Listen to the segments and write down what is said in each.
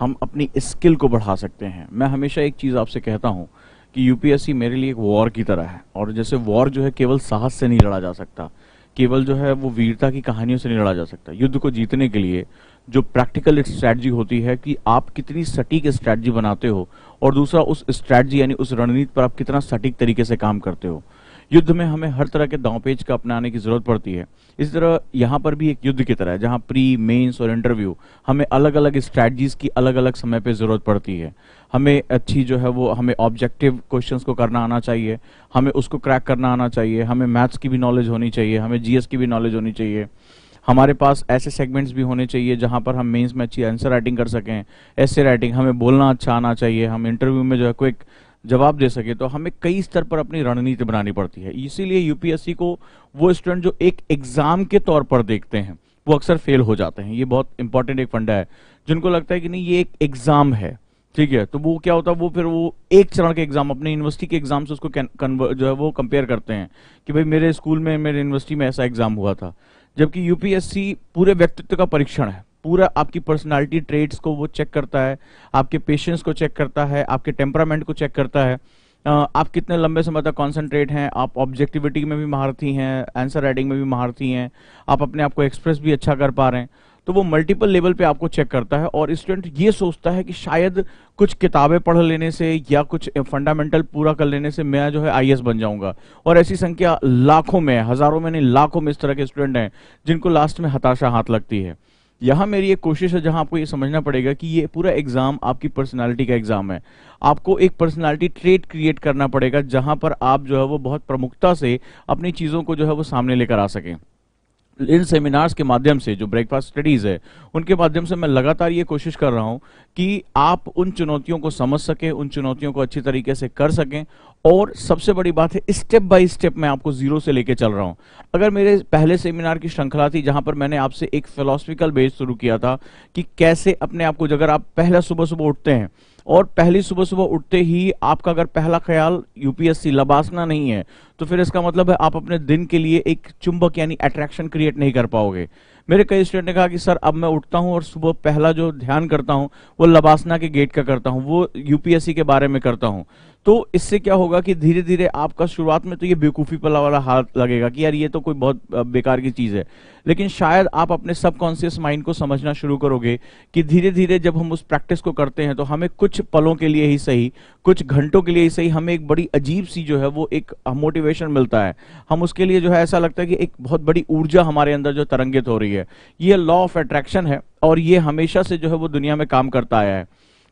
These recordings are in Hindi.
हम अपनी स्किल को बढ़ा सकते हैं। मैं हमेशा एक चीज़ आपसे कहता हूँ कि यूपीएससी मेरे लिए एक वॉर की तरह है, और जैसे वॉर जो है केवल साहस से नहीं लड़ा जा सकता, केवल जो है वो वीरता की कहानियों से नहीं लड़ा जा सकता। युद्ध को जीतने के लिए जो प्रैक्टिकल स्ट्रैटेजी होती है कि आप कितनी सटीक स्ट्रैटेजी बनाते हो, और दूसरा उस स्ट्रैटेजी यानी उस रणनीति पर आप कितना सटीक तरीके से काम करते हो। युद्ध में हमें हर तरह के दांवपेच का अपनाने की जरूरत पड़ती है। इस तरह यहाँ पर भी एक युद्ध की तरह है, जहाँ प्री, मेंस और इंटरव्यू हमें अलग अलग स्ट्रैटेजीज की अलग अलग समय पे जरूरत पड़ती है। हमें अच्छी जो है वो हमें ऑब्जेक्टिव क्वेश्चंस को करना आना चाहिए, हमें उसको क्रैक करना आना चाहिए, हमें मैथ्स की भी नॉलेज होनी चाहिए, हमें जीएस की भी नॉलेज होनी चाहिए। हमारे पास ऐसे सेगमेंट्स भी होने चाहिए जहाँ पर हम मेंस में अच्छी आंसर राइटिंग कर सकें, ऐसे राइटिंग, हमें बोलना अच्छा आना चाहिए, हम इंटरव्यू में जो है क्विक जवाब दे सके। तो हमें कई स्तर पर अपनी रणनीति बनानी पड़ती है। इसीलिए यूपीएससी को वो स्टूडेंट जो एक एग्जाम के तौर पर देखते हैं वो अक्सर फेल हो जाते हैं। ये बहुत इंपॉर्टेंट एक फंडा है। जिनको लगता है कि नहीं ये एक एग्जाम है, ठीक है, तो वो क्या होता है, वो फिर वो एक चरण के एग्जाम अपने यूनिवर्सिटी के एग्जाम से उसको जो है वो कंपेयर करते हैं कि भाई मेरे स्कूल में, मेरे यूनिवर्सिटी में ऐसा एग्जाम हुआ था। जबकि यूपीएससी पूरे व्यक्तित्व का परीक्षण है, पूरा आपकी पर्सनालिटी ट्रेड्स को वो चेक करता है, आपके पेशेंस को चेक करता है, आपके टेम्परामेंट को चेक करता है, आप कितने लंबे समय तक कॉन्सेंट्रेट हैं, आप ऑब्जेक्टिविटी में भी महारथी हैं, आंसर राइटिंग में भी महारथी हैं, आप अपने आप को एक्सप्रेस भी अच्छा कर पा रहे हैं। तो वो मल्टीपल लेवल पे आपको चेक करता है। और स्टूडेंट ये सोचता है कि शायद कुछ किताबें पढ़ लेने से या कुछ फंडामेंटल पूरा कर लेने से मैं जो है आईएएस बन जाऊंगा। और ऐसी संख्या लाखों में, हजारों में नहीं, लाखों में इस तरह के स्टूडेंट हैं जिनको लास्ट में हताशा हाथ लगती है। यहाँ मेरी एक कोशिश है जहाँ आपको ये समझना पड़ेगा कि ये पूरा एग्जाम आपकी पर्सनालिटी का एग्जाम है। आपको एक पर्सनालिटी ट्रेट क्रिएट करना पड़ेगा जहाँ पर आप जो है वो बहुत प्रमुखता से अपनी चीज़ों को जो है वो सामने लेकर आ सकें। इन सेमिनार्स के माध्यम से, जो ब्रेकफास्ट स्टडीज है, उनके माध्यम से मैं लगातार ये कोशिश कर रहा हूं कि आप उन चुनौतियों को समझ सकें, उन चुनौतियों को अच्छी तरीके से कर सकें। और सबसे बड़ी बात है, स्टेप बाय स्टेप मैं आपको जीरो से लेके चल रहा हूं। अगर मेरे पहले सेमिनार की श्रृंखला थी जहां पर मैंने आपसे एक फिलोसफिकल बेस शुरू किया था कि कैसे अपने आप को, अगर आप पहला सुबह सुबह उठते हैं और पहली सुबह सुबह उठते ही आपका अगर पहला ख्याल यूपीएससी लबासना नहीं है, तो फिर इसका मतलब है आप अपने दिन के लिए एक चुंबक यानी अट्रैक्शन क्रिएट नहीं कर पाओगे। मेरे कई स्टूडेंट ने कहा कि सर अब मैं उठता हूं और सुबह पहला जो ध्यान करता हूं वो लबासना के गेट का करता हूं, वो यूपीएससी के बारे में करता हूं। तो इससे क्या होगा कि धीरे धीरे आपका शुरुआत में तो ये बेवकूफ़ी पला वाला हाथ लगेगा कि यार ये तो कोई बहुत बेकार की चीज़ है, लेकिन शायद आप अपने सबकॉन्शियस माइंड को समझना शुरू करोगे कि धीरे धीरे जब हम उस प्रैक्टिस को करते हैं तो हमें कुछ पलों के लिए ही सही, कुछ घंटों के लिए ही सही, हमें एक बड़ी अजीब सी जो है वो एक मोटिवेशन मिलता है। हम उसके लिए जो है ऐसा लगता है कि एक बहुत बड़ी ऊर्जा हमारे अंदर जो तरंगित हो रही है। ये लॉ ऑफ अट्रैक्शन है और ये हमेशा से जो है वो दुनिया में काम करता आया है।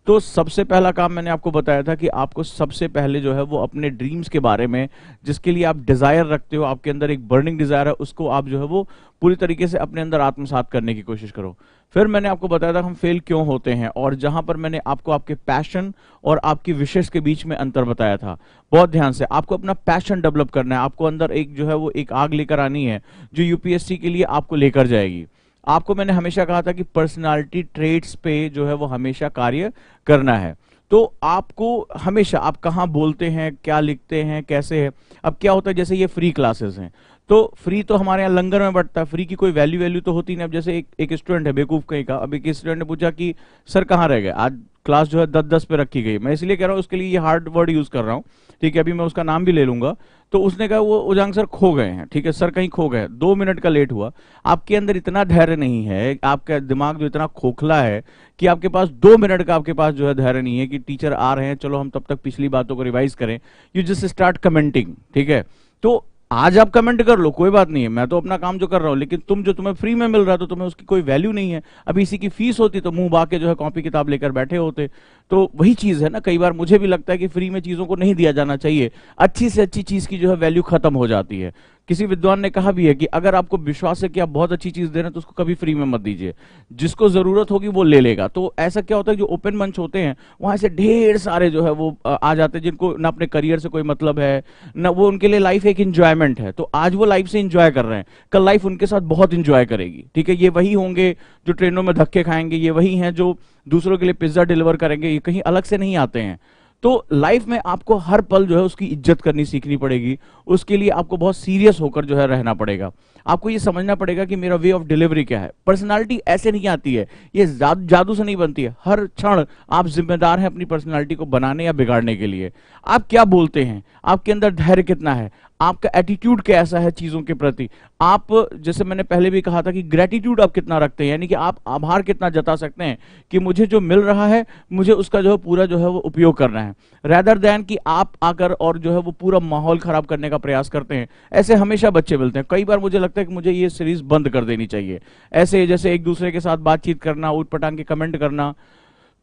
तो सबसे पहला काम मैंने आपको बताया था कि आपको सबसे पहले जो है वो अपने ड्रीम्स के बारे में, जिसके लिए आप डिजायर रखते हो, आपके अंदर एक बर्निंग डिजायर है, उसको आप जो है वो पूरी तरीके से अपने अंदर आत्मसात करने की कोशिश करो। फिर मैंने आपको बताया था हम फेल क्यों होते हैं, और जहां पर मैंने आपको आपके पैशन और आपकी विशेष के बीच में अंतर बताया था। बहुत ध्यान से आपको अपना पैशन डेवलप करना है, आपको अंदर एक जो है वो एक आग लेकर आनी है जो यूपीएससी के लिए आपको लेकर जाएगी। आपको मैंने हमेशा कहा था कि पर्सनालिटी ट्रेट्स पे जो है वो हमेशा कार्य करना है। तो आपको हमेशा, आप कहाँ बोलते हैं, क्या लिखते हैं, कैसे है। अब क्या होता है, जैसे ये फ्री क्लासेस हैं तो फ्री तो हमारे यहाँ लंगर में बंटता है, फ्री की कोई वैल्यू तो होती नहीं। अब जैसे एक स्टूडेंट है बेवकूफ कहीं का, अब एक स्टूडेंट ने पूछा कि सर कहाँ रह गए, आज क्लास जो है 10-10 पे रखी गई। मैं इसलिए कह रहा हूँ, उसके लिए ये हार्ड वर्ड यूज कर रहा हूँ, ठीक है, अभी मैं उसका नाम भी ले लूंगा। तो उसने कहा वो उजांग सर खो गए हैं, ठीक है सर कहीं खो गए, 2 मिनट का लेट हुआ। आपके अंदर इतना धैर्य नहीं है, आपका दिमाग जो इतना खोखला है कि आपके पास 2 मिनट का आपके पास जो है धैर्य नहीं है कि टीचर आ रहे हैं, चलो हम तब तक पिछली बातों को रिवाइज करें। यू जस्ट स्टार्ट कमेंटिंग, ठीक है। तो आज आप कमेंट कर लो, कोई बात नहीं है, मैं तो अपना काम जो कर रहा हूं, लेकिन तुम जो तुम्हें फ्री में मिल रहा है तो तुम्हें उसकी कोई वैल्यू नहीं है। अभी इसी की फीस होती तो मुंह बाके जो है कॉपी किताब लेकर बैठे होते। तो वही चीज है ना, कई बार मुझे भी लगता है कि फ्री में चीजों को नहीं दिया जाना चाहिए। अच्छी से अच्छी चीज की जो है वैल्यू खत्म हो जाती है। किसी विद्वान ने कहा भी है कि अगर आपको विश्वास है कि आप बहुत अच्छी चीज दे रहे हैं तो उसको कभी फ्री में मत दीजिए, जिसको जरूरत होगी वो ले लेगा। तो ऐसा क्या होता है, जो ओपन मंच होते हैं वहां से ढेर सारे जो है वो आ जाते हैं जिनको ना अपने करियर से कोई मतलब है, ना वो, उनके लिए लाइफ एक इंजॉयमेंट है। तो आज वो लाइफ से इंजॉय कर रहे हैं, कल लाइफ उनके साथ बहुत इंजॉय करेगी, ठीक है। ये वही होंगे जो ट्रेनों में धक्के खाएंगे, ये वही हैं जो दूसरों के लिए पिज्जा डिलीवर करेंगे, ये कहीं अलग से नहीं आते हैं। तो लाइफ में आपको हर पल जो है उसकी इज्जत करनी सीखनी पड़ेगी। उसके लिए आपको बहुत सीरियस होकर जो है रहना पड़ेगा। आपको ये समझना पड़ेगा कि मेरा वे ऑफ डिलीवरी क्या है। पर्सनालिटी ऐसे नहीं आती है, ये जादू से नहीं बनती है। हर क्षण आप जिम्मेदार हैं अपनी पर्सनालिटी को बनाने या बिगाड़ने के लिए। आप क्या बोलते हैं, आपके अंदर धैर्य कितना है, आपका एटीट्यूड कैसा है चीजों के प्रति, आप जैसे मैंने पहले भी कहा था कि ग्रेटिट्यूड आप कितना रखते हैं, यानी कि आप आभार कितना जता सकते हैं कि मुझे जो मिल रहा है मुझे उसका जो है पूरा जो है वो उपयोग करना है, रेदर देन कि आप आकर और जो है वो पूरा माहौल खराब करने का प्रयास करते हैं। ऐसे हमेशा बच्चे मिलते हैं। कई बार मुझे लगता है कि मुझे ये सीरीज बंद कर देनी चाहिए, ऐसे जैसे एक दूसरे के साथ बातचीत करना, ऊट पटांग के कमेंट करना।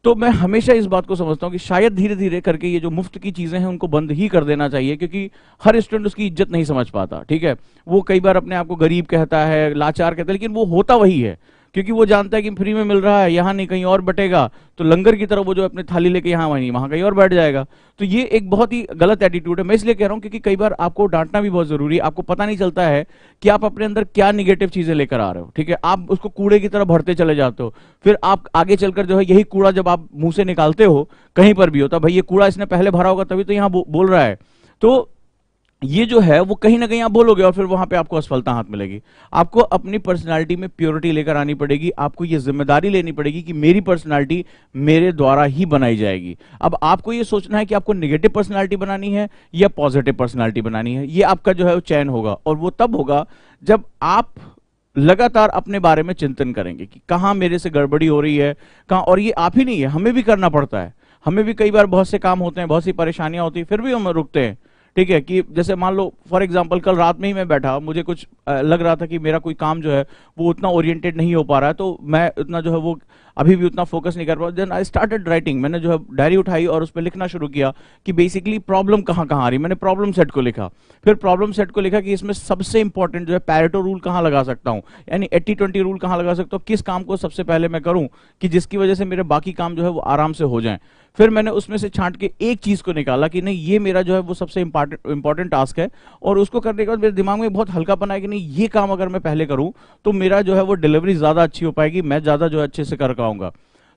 तो मैं हमेशा इस बात को समझता हूं कि शायद धीरे धीरे करके ये जो मुफ्त की चीजें हैं उनको बंद ही कर देना चाहिए, क्योंकि हर स्टूडेंट उसकी इज्जत नहीं समझ पाता। ठीक है, वो कई बार अपने आप को गरीब कहता है, लाचार कहता है, लेकिन वो होता वही है, क्योंकि वो जानता है कि फ्री में मिल रहा है, यहाँ नहीं कहीं और बटेगा, तो लंगर की तरह वो जो अपने थाली लेके यहाँ वहीं वहां कहीं और बैठ जाएगा। तो ये एक बहुत ही गलत एटीट्यूड है। मैं इसलिए कह रहा हूँ क्योंकि कई बार आपको डांटना भी बहुत जरूरी है। आपको पता नहीं चलता है कि आप अपने अंदर क्या निगेटिव चीजें लेकर आ रहे हो। ठीक है, आप उसको कूड़े की तरह भरते चले जाते हो, फिर आप आगे चलकर जो है यही कूड़ा जब आप मुंह से निकालते हो, कहीं पर भी होता भाई ये कूड़ा इसने पहले भरा होगा तभी तो यहाँ बोल रहा है, तो ये जो है वो कहीं ना कहीं आप बोलोगे और फिर वहां पे आपको असफलता हाथ मिलेगी। आपको अपनी पर्सनालिटी में प्योरिटी लेकर आनी पड़ेगी। आपको ये जिम्मेदारी लेनी पड़ेगी कि मेरी पर्सनालिटी मेरे द्वारा ही बनाई जाएगी। अब आपको ये सोचना है कि आपको नेगेटिव पर्सनालिटी बनानी है या पॉजिटिव पर्सनालिटी बनानी है। ये आपका जो है वो चयन होगा, और वो तब होगा जब आप लगातार अपने बारे में चिंतन करेंगे कि कहाँ मेरे से गड़बड़ी हो रही है, कहाँ। और ये आप ही नहीं है, हमें भी करना पड़ता है। हमें भी कई बार बहुत से काम होते हैं, बहुत सी परेशानियां होती है, फिर भी हम रुकते हैं। ठीक है, कि जैसे मान लो फॉर एग्जांपल कल रात में ही मैं बैठा, मुझे कुछ लग रहा था कि मेरा कोई काम जो है वो उतना ओरिएंटेड नहीं हो पा रहा है, तो मैं उतना जो है वो अभी भी उतना फोकस नहीं कर पा। Then I started writing. मैंने जो है डायरी उठाई और उस पर लिखना शुरू किया कि बेसिकली प्रॉब्लम कहाँ कहाँ आ रही। मैंने प्रॉब्लम सेट को लिखा, फिर प्रॉब्लम सेट को लिखा कि इसमें सबसे इंपॉर्टेंट जो है पैरेटो रूल कहाँ लगा सकता हूँ, यानी 80-20 रूल कहाँ लगा सकता हूँ, किस काम को सबसे पहले मैं करूँ कि जिसकी वजह से मेरे बाकी काम जो है वो आराम से हो जाएं। फिर मैंने उसमें से छांट के एक चीज को निकाला कि नहीं ये मेरा जो है वो सबसे इंपॉर्टेंट टास्क है, और उसको करने के बाद मेरे दिमाग में बहुत हल्कापन आया कि नहीं ये काम अगर मैं पहले करूं तो मेरा जो है वो डिलीवरी ज्यादा अच्छी हो पाएगी, मैं ज्यादा जो है अच्छे से कर पाऊंगा।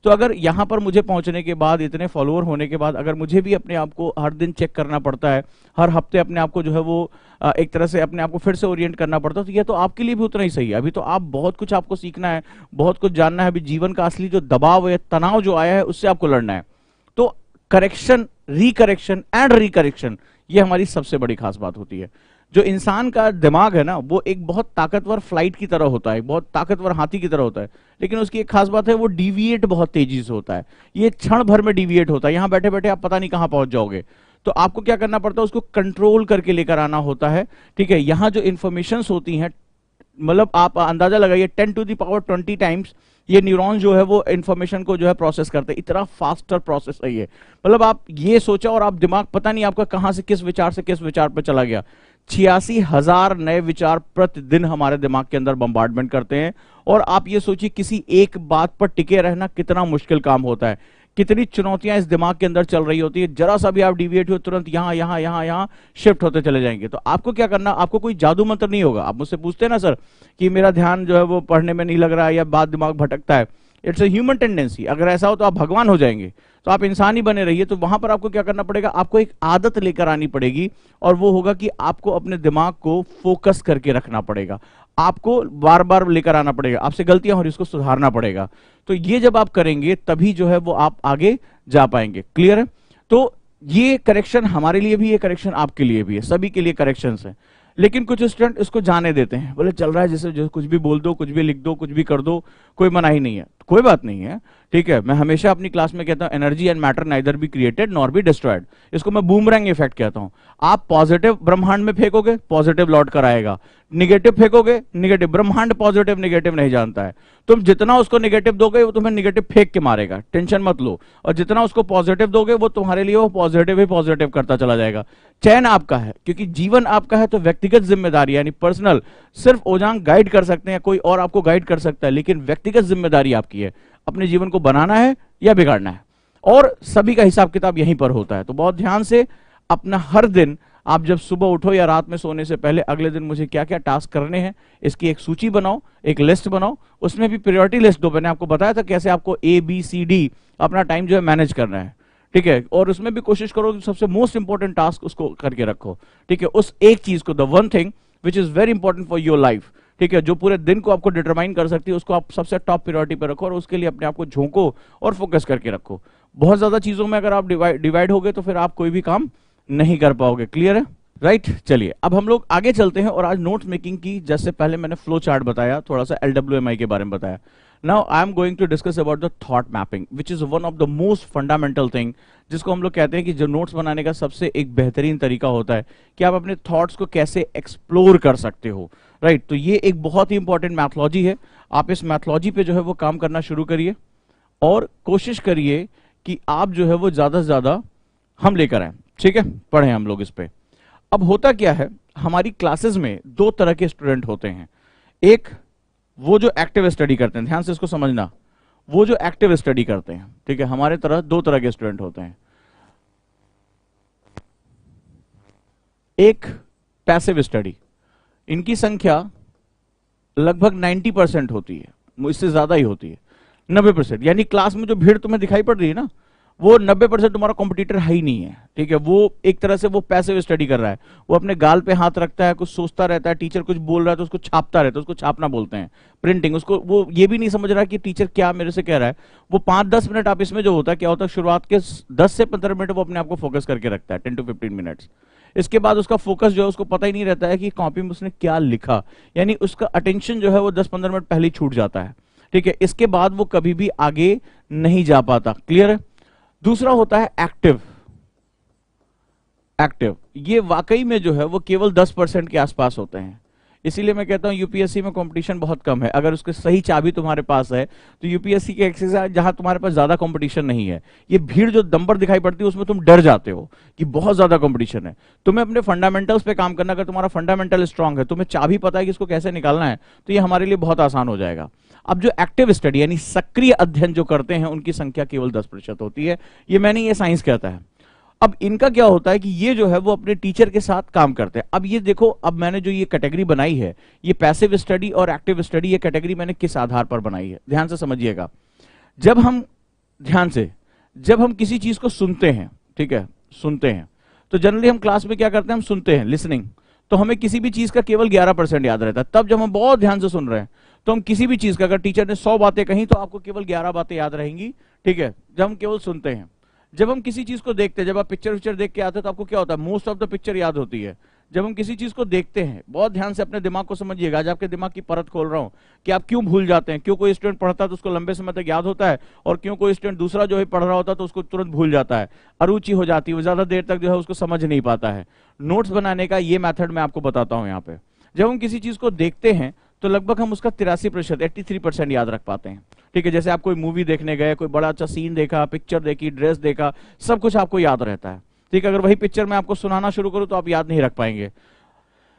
तो अगर यहां पर मुझे पहुंचने के बाद, इतने फॉलोअर होने के बाद, अगर मुझे भी अपने आप को हर दिन चेक करना पड़ता है, हर हफ्ते अपने आप को जो है वो एक तरह से अपने आप को फिर से ओरिएंट करना पड़ता है, तो यह तो आपके लिए भी उतना ही सही है। अभी तो आप बहुत कुछ आपको सीखना है, बहुत कुछ जानना है। अभी जीवन का असली जो दबाव है, तनाव जो आया है, उससे आपको लड़ना है। तो करेक्शन, रिकरेक्शन एंड रिकरेक्शन, ये हमारी सबसे बड़ी खास बात होती है। जो इंसान का दिमाग है ना, वो एक बहुत ताकतवर फ्लाइट की तरह होता है, बहुत ताकतवर हाथी की तरह होता है, लेकिन उसकी एक खास बात है, वो डिविएट बहुत तेजी से होता है। ये क्षण भर में डिविएट होता है, यहां बैठे बैठे आप पता नहीं कहां पहुंच जाओगे। तो आपको क्या करना पड़ता है, उसको कंट्रोल करके लेकर आना होता है। ठीक है, यहां जो इंफॉर्मेशन होती हैं, मतलब आप अंदाजा लगाइए 10⁻20 टाइम्स ये न्यूरॉन जो है वो इंफॉर्मेशन को जो है प्रोसेस करते हैं। इतना फास्टर प्रोसेस है ये। मतलब आप ये सोचा और आप दिमाग पता नहीं आपका कहां से किस विचार से किस विचार पर चला गया। 86,000 नए विचार प्रतिदिन हमारे दिमाग के अंदर बम्बार्डमेंट करते हैं। और आप ये सोचिए किसी एक बात पर टिके रहना कितना मुश्किल काम होता है, कितनी चुनौतियां इस दिमाग के अंदर चल रही होती है। जरा सा भी आप डिविएट हो तुरंत यहां यहां यहां यहां शिफ्ट होते चले जाएंगे। तो आपको क्या करना, आपको कोई जादू मंत्र नहीं होगा। आप मुझसे पूछते हैं ना सर कि मेरा ध्यान जो है वो पढ़ने में नहीं लग रहा है या बात दिमाग भटकता है, इट्स ए ह्यूमन टेंडेंसी। अगर ऐसा हो तो आप भगवान हो जाएंगे, तो आप इंसान ही बने रहिए। तो वहां पर आपको क्या करना पड़ेगा, आपको एक आदत लेकर आनी पड़ेगी, और वो होगा कि आपको अपने दिमाग को फोकस करके रखना पड़ेगा। आपको बार बार लेकर आना पड़ेगा, आपसे गलतियां हो रही उसको सुधारना पड़ेगा। तो ये जब आप करेंगे तभी जो है वो आप आगे जा पाएंगे। क्लियर है? तो ये करेक्शन हमारे लिए भी है, करेक्शन आपके लिए भी है, सभी के लिए करेक्शंस है। लेकिन कुछ स्टूडेंट इसको जाने देते हैं, बोले चल रहा है जैसे कुछ भी बोल दो, कुछ भी लिख दो, कुछ भी कर दो, कोई मनाही नहीं है। कोई बात नहीं है, ठीक है। मैं हमेशा अपनी क्लास में कहता हूं energy and matter neither be created nor be destroyed. इसको मैं बूमरैंग इफेक्ट कहता हूं। आप पॉजिटिव ब्रह्मांड में फेंकोगे, पॉजिटिव लौट कर आएगा। निगेटिव फेंकोगे, निगेटिव। ब्रह्मांड पॉजिटिव निगेटिव नहीं जानता है। तुम जितना उसको निगेटिव दोगे वो तुम्हें निगेटिव फेंक के मारेगा, टेंशन मत लो। और जितना उसको पॉजिटिव दोगे वो तुम्हारे लिए वो पॉजिटिव ही पॉजिटिव करता चला जाएगा। चयन आपका है, क्योंकि जीवन आपका है। तो व्यक्तिगत जिम्मेदारी यानी पर्सनल, सिर्फ ओजांग गाइड कर सकते हैं, कोई और आपको गाइड कर सकता है, लेकिन व्यक्तिगत जिम्मेदारी आपकी है। अपने जीवन को बनाना है या बिगाड़ना है, और सभी का हिसाब किताब यहीं पर होता है। तो बहुत ध्यान से अपना हर दिन, आप जब सुबह उठो या रात में सोने से पहले, अगले दिन मुझे क्या क्या टास्क करने हैं इसकी एक सूची बनाओ, एक लिस्ट बनाओ। उसमें भी प्रायोरिटी लिस्ट दो। मैंने आपको बताया था कैसे आपको ABCD अपना टाइम जो है मैनेज करना है। ठीक है, और उसमें भी कोशिश करो कि सबसे मोस्ट इंपॉर्टेंट टास्क उसको करके रखो, ठीक है, उस एक चीज को, the one thing which is very important for your life, ठीक है, जो पूरे दिन को आपको डिटरमाइन कर सकती है, उसको आप सबसे टॉप प्रायोरिटी पे रखो और उसके लिए अपने आप को झोंको और फोकस करके रखो। बहुत ज्यादा चीजों में अगर आप डिवाइड हो गए तो फिर आप कोई भी काम नहीं कर पाओगे। क्लियर है? राइट चलिए अब हम लोग आगे चलते हैं और आज नोट्स मेकिंग की, जैसे पहले मैंने फ्लो चार्ट बताया, थोड़ा सा LWMI के बारे में बताया। Now I am going to discuss about the thought mapping which is one of the most fundamental thing, जिसको हम लोग कहते हैं कि जो नोट्स बनाने का सबसे एक बेहतरीन तरीका होता है कि आप अपने थॉट्स को कैसे एक्सप्लोर कर सकते हो। राइट तो ये एक बहुत ही इंपॉर्टेंट मैथोलॉजी है। आप इस मैथोलॉजी पे जो है वो काम करना शुरू करिए और कोशिश करिए कि आप जो है वो ज्यादा से ज्यादा हम लेकर आए, ठीक है, पढ़ें हम लोग इस पे। अब होता क्या है, हमारी क्लासेस में दो तरह के स्टूडेंट होते हैं। एक वो जो एक्टिव स्टडी करते हैं, ध्यान से इसको समझना, वो जो एक्टिव स्टडी करते हैं, ठीक है, हमारे तरह दो तरह के स्टूडेंट होते हैं। एक पैसिव स्टडी, इनकी संख्या लगभग 90% होती है, इससे ज्यादा ही होती है, 90%। यानी क्लास में जो भीड़ तुम्हें दिखाई पड़ रही है ना, वो 90% तुम्हारा कॉम्पिटिटर है ही नहीं है, ठीक है। वो एक तरह से वो पैसिव स्टडी कर रहा है, वो अपने गाल पे हाथ रखता है, कुछ सोचता रहता है, टीचर कुछ बोल रहा है तो उसको छापता रहता है, उसको छापना बोलते हैं, प्रिंटिंग। उसको वो ये भी नहीं समझ रहा कि टीचर क्या मेरे से कह रहा है। वो 5-10 मिनट आप इसमें जो होता है क्या होता है, शुरुआत के 10 से 15 मिनट वो अपने आप को फोकस करके रखता है, 10 to 15 मिनट्स। इसके बाद उसका फोकस जो है उसको पता ही नहीं रहता है कि कॉपी में उसने क्या लिखा, यानी उसका अटेंशन जो है वो 10-15 मिनट पहले ही छूट जाता है, ठीक है। इसके बाद वो कभी भी आगे नहीं जा पाता। क्लियर है? दूसरा होता है एक्टिव। एक्टिव ये वाकई में जो है वो केवल 10% के आसपास होते हैं। इसीलिए मैं कहता हूं यूपीएससी में कंपटीशन बहुत कम है। अगर उसके सही चाबी तुम्हारे पास है तो यूपीएससी के एक्सरसाइज जहां तुम्हारे पास ज्यादा कंपटीशन नहीं है, ये भीड़ जो नंबर दिखाई पड़ती है उसमें तुम डर जाते हो कि बहुत ज्यादा कंपटीशन है। तुम्हें अपने फंडामेंटल्स पे काम करना, अगर तुम्हारा फंडामेंटल स्ट्रांग है, तुम्हें चाबी पता है कि इसको कैसे निकालना है, तो ये हमारे लिए बहुत आसान हो जाएगा। अब जो एक्टिव स्टडी यानी सक्रिय अध्ययन जो करते हैं उनकी संख्या केवल 10% होती है। ये मैंने, ये साइंस कहता है। अब इनका क्या होता है कि ये जो है वो अपने टीचर के साथ काम करते हैं। अब ये देखो, अब मैंने जो ये कैटेगरी बनाई है, ये पैसिव स्टडी और एक्टिव स्टडी, ये कैटेगरी मैंने किस आधार पर बनाई है, ध्यान से समझिएगा। जब हम ध्यान से जब हम किसी चीज को सुनते हैं, ठीक है, सुनते हैं, तो जनरली हम क्लास में क्या करते हैं, हम सुनते हैं, लिसनिंग, तो हमें किसी भी चीज का केवल 11% याद रहता है। तब जब हम बहुत ध्यान से सुन रहे हैं तो हम किसी भी चीज का, अगर टीचर ने 100 बातें कही तो आपको केवल 11 बातें याद रहेंगी, ठीक है, जब हम केवल सुनते हैं। जब हम किसी चीज को देखते हैं, जब आप पिक्चर देख के आते हैं तो आपको क्या होता है, मोस्ट ऑफ द पिक्चर याद होती है। जब हम किसी चीज को देखते हैं, बहुत ध्यान से अपने दिमाग को समझिएगा, आज आपके दिमाग की परत खोल रहा हूं कि आप क्यों भूल जाते हैं। क्यों कोई स्टूडेंट पढ़ता है तो उसको लंबे समय तक याद होता है, और क्यों कोई स्टूडेंट दूसरा जो है पढ़ रहा होता है तो उसको तुरंत भूल जाता है, अरुचि हो जाती है, वो ज्यादा देर तक जो है उसको समझ नहीं पाता है। नोट्स बनाने का ये मेथड मैं आपको बताता हूं यहाँ पे। जब हम किसी चीज को देखते हैं तो लगभग हम उसका 83%, 83% याद रख पाते हैं, ठीक है। जैसे आप कोई मूवी देखने गए, कोई बड़ा अच्छा सीन देखा, पिक्चर देखी, ड्रेस देखा, सब कुछ आपको याद रहता है, ठीक है। अगर वही पिक्चर मैं आपको सुनाना शुरू करूं तो आप याद नहीं रख पाएंगे।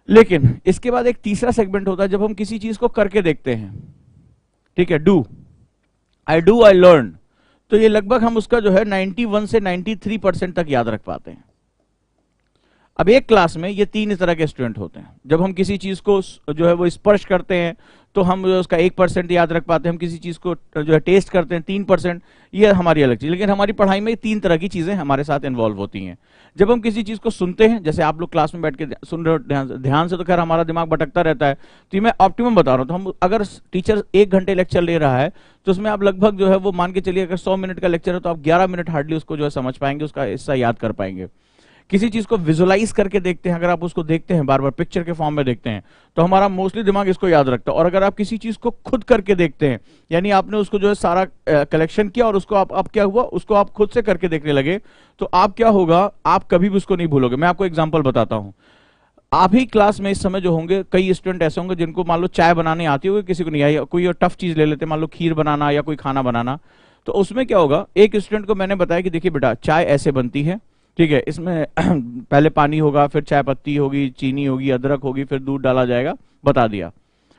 लेकिन इसके बाद एक तीसरा सेगमेंट होता है जब हम किसी चीज को करके देखते हैं, ठीक है, डू आई लर्न, तो ये लगभग हम उसका जो है 91 से 93% तक याद रख पाते हैं। अब एक क्लास में ये 3 तरह के स्टूडेंट होते हैं। जब हम किसी चीज को जो है वो स्पर्श करते हैं तो हम उसका 1% याद रख पाते हैं। हम किसी चीज को जो है टेस्ट करते हैं 3%, ये हमारी अलग चीज। लेकिन हमारी पढ़ाई में 3 तरह की चीजें हमारे साथ इन्वॉल्व होती हैं। जब हम किसी चीज को सुनते हैं, जैसे आप लोग क्लास में बैठ के सुन रहे हो ध्यान से, तो खैर हमारा दिमाग भटकता रहता है, तो ये मैं ऑप्टिमम बता रहा हूं। तो हम अगर टीचर 1 घंटे लेक्चर ले रहा है तो उसमें आप लगभग जो है वो मान के चलिए, अगर 100 मिनट का लेक्चर है तो आप 11 मिनट हार्डली उसको जो है समझ पाएंगे, उसका हिस्सा याद कर पाएंगे। किसी चीज को विजुअलाइज करके देखते हैं, अगर आप उसको देखते हैं, बार बार पिक्चर के फॉर्म में देखते हैं, तो हमारा मोस्टली दिमाग इसको याद रखता है। और अगर आप किसी चीज को खुद करके देखते हैं, यानी आपने उसको जो है सारा कलेक्शन किया और उसको आप क्या हुआ, उसको आप खुद से करके देखने लगे, तो आप क्या होगा, आप कभी भी उसको नहीं भूलोगे। मैं आपको एग्जाम्पल बताता हूं। आप ही क्लास में इस समय जो होंगे, कई स्टूडेंट ऐसे होंगे जिनको मान लो चाय बनाने आती होगी, किसी को नहीं आई, कोई टफ चीज ले लेते, मान लो खीर बनाना या कोई खाना बनाना। तो उसमें क्या होगा, एक स्टूडेंट को मैंने बताया कि देखिए बेटा, चाय ऐसे बनती है, ठीक है, इसमें पहले पानी होगा, फिर चाय पत्ती होगी, चीनी होगी, अदरक होगी, फिर दूध डाला जाएगा, बता दिया।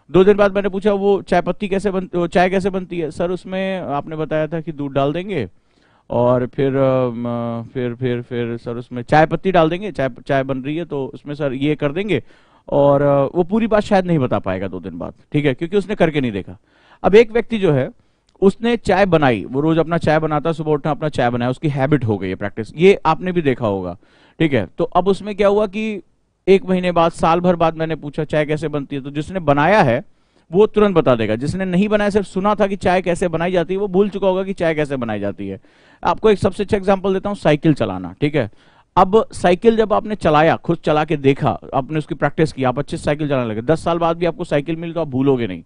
2 दिन बाद मैंने पूछा वो चाय पत्ती कैसे बनती, वो चाय कैसे बनती है? सर उसमें आपने बताया था कि दूध डाल देंगे और फिर सर उसमें चाय पत्ती डाल देंगे, चाय बन रही है तो उसमें सर ये कर देंगे। और वो पूरी बात शायद नहीं बता पाएगा 2 दिन बाद, ठीक है, क्योंकि उसने करके नहीं देखा। अब एक व्यक्ति जो है उसने चाय बनाई, वो रोज अपना चाय बनाता है, सुबह उठना अपना चाय बनाया, उसकी हैबिट हो गई है प्रैक्टिस, ये आपने भी देखा होगा, ठीक है। तो अब उसमें क्या हुआ कि एक महीने बाद, साल भर बाद मैंने पूछा चाय कैसे बनती है, तो जिसने बनाया है वो तुरंत बता देगा, जिसने नहीं बनाया, सिर्फ सुना था कि चाय कैसे बनाई जाती है, वो भूल चुका होगा कि चाय कैसे बनाई जाती है। आपको एक सबसे अच्छा एग्जांपल देता हूं, साइकिल चलाना, ठीक है। अब साइकिल जब आपने चलाया, खुद चला के देखा, आपने उसकी प्रैक्टिस की, आप अच्छे से साइकिल चलाने लगे, 10 साल बाद भी आपको साइकिल मिली तो आप भूलोगे नहीं,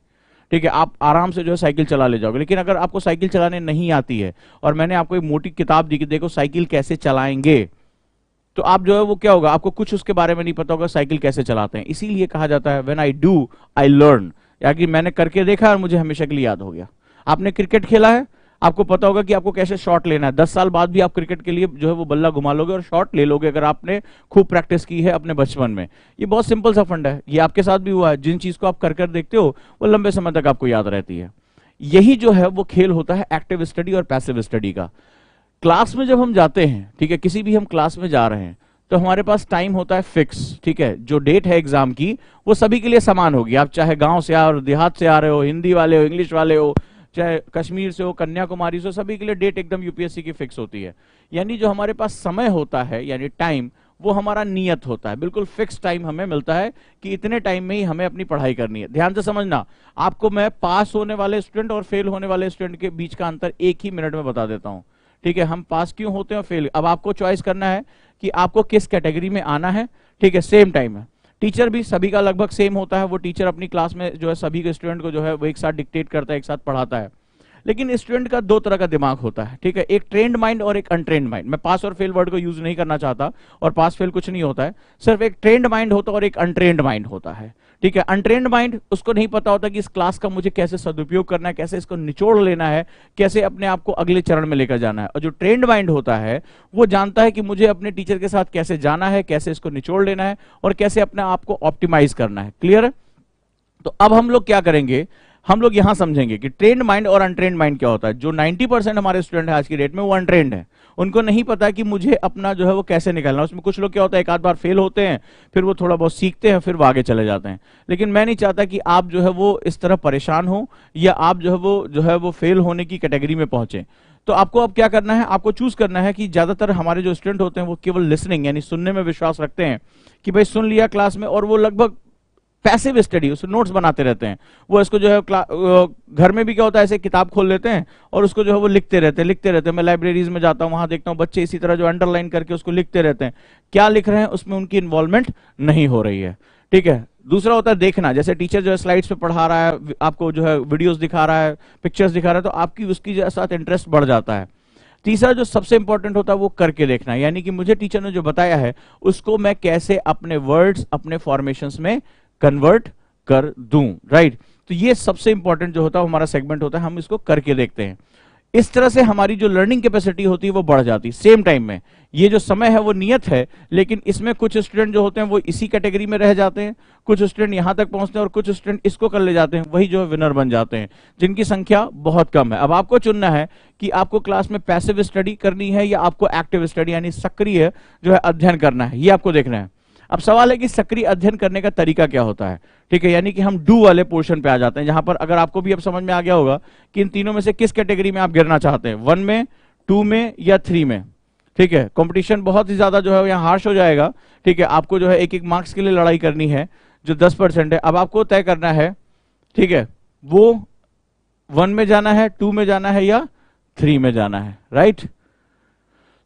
ठीक है, आप आराम से जो है साइकिल चला ले जाओगे। लेकिन अगर आपको साइकिल चलाने नहीं आती है और मैंने आपको एक मोटी किताब दी कि देखो साइकिल कैसे चलाएंगे, तो आप जो है वो क्या होगा, आपको कुछ उसके बारे में नहीं पता होगा साइकिल कैसे चलाते हैं। इसीलिए कहा जाता है when I do I learn, या कि मैंने करके देखा और मुझे हमेशा के लिए याद हो गया। आपने क्रिकेट खेला है, आपको पता होगा कि आपको कैसे शॉट लेना है, 10 साल बाद भी आप क्रिकेट के लिए जो है वो बल्ला घुमा लोगे और शॉट ले लोगे, अगर आपने खूब प्रैक्टिस की है अपने बचपन में। ये बहुत सिंपल सा फंड है, ये आपके साथ भी हुआ है, जिन चीज को आप कर कर देखते हो वो लंबे समय तक आपको याद रहती है। यही जो है वो खेल होता है एक्टिव स्टडी और पैसिव स्टडी का। क्लास में जब हम जाते हैं, ठीक है, किसी भी हम क्लास में जा रहे हैं, तो हमारे पास टाइम होता है फिक्स, ठीक है, जो डेट है एग्जाम की वो सभी के लिए समान होगी। आप चाहे गांव से आ रहे हो, देहात से आ रहे हो, हिंदी वाले हो, इंग्लिश वाले हो, चाहे कश्मीर से हो, कन्याकुमारी से हो, सभी के लिए डेट एकदम यूपीएससी की फिक्स होती है। यानी जो हमारे पास समय होता है, यानी टाइम, वो हमारा नियत होता है, बिल्कुल फिक्स टाइम हमें मिलता है कि इतने टाइम में ही हमें अपनी पढ़ाई करनी है। ध्यान से समझना, आपको मैं पास होने वाले स्टूडेंट और फेल होने वाले स्टूडेंट के बीच का अंतर एक ही मिनट में बता देता हूं, ठीक है। हम पास क्यों होते हैं और फेल, अब आपको चॉइस करना है कि आपको किस कैटेगरी में आना है, ठीक है। सेम टाइम है, टीचर भी सभी का लगभग सेम होता है, वो टीचर अपनी क्लास में जो है सभी के स्टूडेंट को जो है वो एक साथ डिक्टेट करता है, एक साथ पढ़ाता है। लेकिन स्टूडेंट का दो तरह का दिमाग होता है, ठीक है, एक ट्रेंड माइंड और एक अनट्रेंड माइंड। मैं पास और फेल वर्ड को यूज नहीं करना चाहता, और पास फेल कुछ नहीं होता है, सिर्फ एक ट्रेंड माइंड होता है और एक अनट्रेंड माइंड होता है, ठीक है। अनट्रेंड माइंड, उसको नहीं पता होता कि इस क्लास का मुझे कैसे सदुपयोग करना है, कैसे इसको निचोड़ लेना है, कैसे अपने आप को अगले चरण में लेकर जाना है। और जो ट्रेंड माइंड होता है वो जानता है कि मुझे अपने टीचर के साथ कैसे जाना है, कैसे इसको निचोड़ लेना है और कैसे अपने आप को ऑप्टिमाइज करना है। क्लियर है? तो अब हम लोग क्या करेंगे, हम लोग यहां समझेंगे कि ट्रेंड माइंड और अनट्रेंड माइंड क्या होता है। जो 90% हमारे स्टूडेंट है आज की डेट में वो अनट्रेंड है, उनको नहीं पता कि मुझे अपना जो है वो कैसे निकालना। उसमें कुछ लोग क्या होता है, एक आध बार फेल होते हैं, फिर वो थोड़ा बहुत सीखते हैं, फिर वो आगे चले जाते हैं। लेकिन मैं नहीं चाहता कि आप जो है वो इस तरह परेशान हो, या आप जो है वो फेल होने की कैटेगरी में पहुंचे। तो आपको अब क्या करना है, आपको चूज करना है कि ज्यादातर हमारे जो स्टूडेंट होते हैं वो केवल लिसनिंग यानी सुनने में विश्वास रखते हैं, कि भाई सुन लिया क्लास में, और वो लगभग पैसिव स्टडी, उसमें नोट्स बनाते रहते हैं। वो इसको जो है घर में भी क्या होता है, ऐसे किताब खोल लेते हैं और उसको जो है वो लिखते रहते हैं। मैं लाइब्रेरीज में जाता हूँ, वहां देखता हूँ बच्चे इसी तरह जो अंडरलाइन करके उसको लिखते रहते हैं। क्या लिख रहे हैं, उसमें उनकी इन्वॉल्वमेंट नहीं हो रही है, ठीक है। दूसरा होता है देखना, जैसे टीचर जो है स्लाइड्स पे पढ़ा रहा है, आपको जो है वीडियोस दिखा रहा है, पिक्चर्स दिखा रहा है, तो आपकी उसकी साथ इंटरेस्ट बढ़ जाता है। तीसरा जो सबसे इंपॉर्टेंट होता है वो करके देखना, यानी कि मुझे टीचर ने जो बताया है उसको मैं कैसे अपने वर्ड्स, अपने फॉर्मेशंस में कन्वर्ट कर दूं, राइट। तो ये सबसे इंपॉर्टेंट जो होता है हमारा सेगमेंट होता है, हम इसको करके देखते हैं। इस तरह से हमारी जो लर्निंग कैपेसिटी होती है वो बढ़ जाती है। सेम टाइम में ये जो समय है वो नियत है, लेकिन इसमें कुछ स्टूडेंट जो होते हैं वो इसी कैटेगरी में रह जाते हैं, कुछ स्टूडेंट यहां तक पहुंचते हैं और कुछ स्टूडेंट इसको कर ले जाते हैं, वही जो है विनर बन जाते हैं, जिनकी संख्या बहुत कम है। अब आपको चुनना है कि आपको क्लास में पैसिव स्टडी करनी है या आपको एक्टिव स्टडी यानी सक्रिय जो है अध्ययन करना है, ये आपको देखना है। अब सवाल है कि सक्रिय अध्ययन करने का तरीका क्या होता है, ठीक है। यानी कि हम डू वाले पोर्शन पे आ जाते हैं, जहां पर अगर आपको भी अब समझ में आ गया होगा कि इन तीनों में से किस कैटेगरी में आप गिरना चाहते हैं, 1 में, 2 में या 3 में, ठीक है। कंपटीशन बहुत ही ज्यादा जो है यहाँ हार्श हो जाएगा, ठीक है। आपको जो है एक एक मार्क्स के लिए लड़ाई करनी है, जो 10% है। अब आपको तय करना है, ठीक है, वो 1 में जाना है, 2 में जाना है या 3 में जाना है, राइट।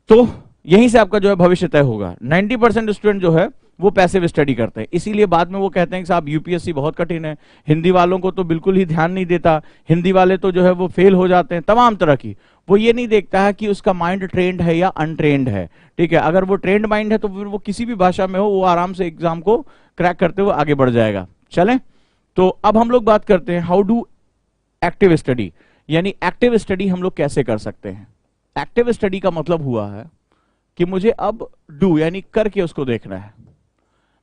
तो यहीं से आपका जो है भविष्य तय होगा। 90% स्टूडेंट जो है वो पैसिव स्टडी करते हैं, इसीलिए बाद में वो कहते हैं कि साहब यूपीएससी बहुत कठिन है, हिंदी वालों को तो बिल्कुल ही ध्यान नहीं देता, हिंदी वाले तो जो है वो फेल हो जाते हैं, तमाम तरह की। वो ये नहीं देखता है कि उसका माइंड ट्रेंड है या अनट्रेंड है, ठीक है। अगर वो ट्रेंड माइंड है तो फिर वो किसी भी भाषा में हो वो आराम से एग्जाम को क्रैक करते हुए आगे बढ़ जाएगा। चलें, तो अब हम लोग बात करते हैं हाउ डू एक्टिव स्टडी, यानी एक्टिव स्टडी हम लोग कैसे कर सकते हैं। एक्टिव स्टडी का मतलब हुआ है कि मुझे अब डू यानी करके उसको देखना है।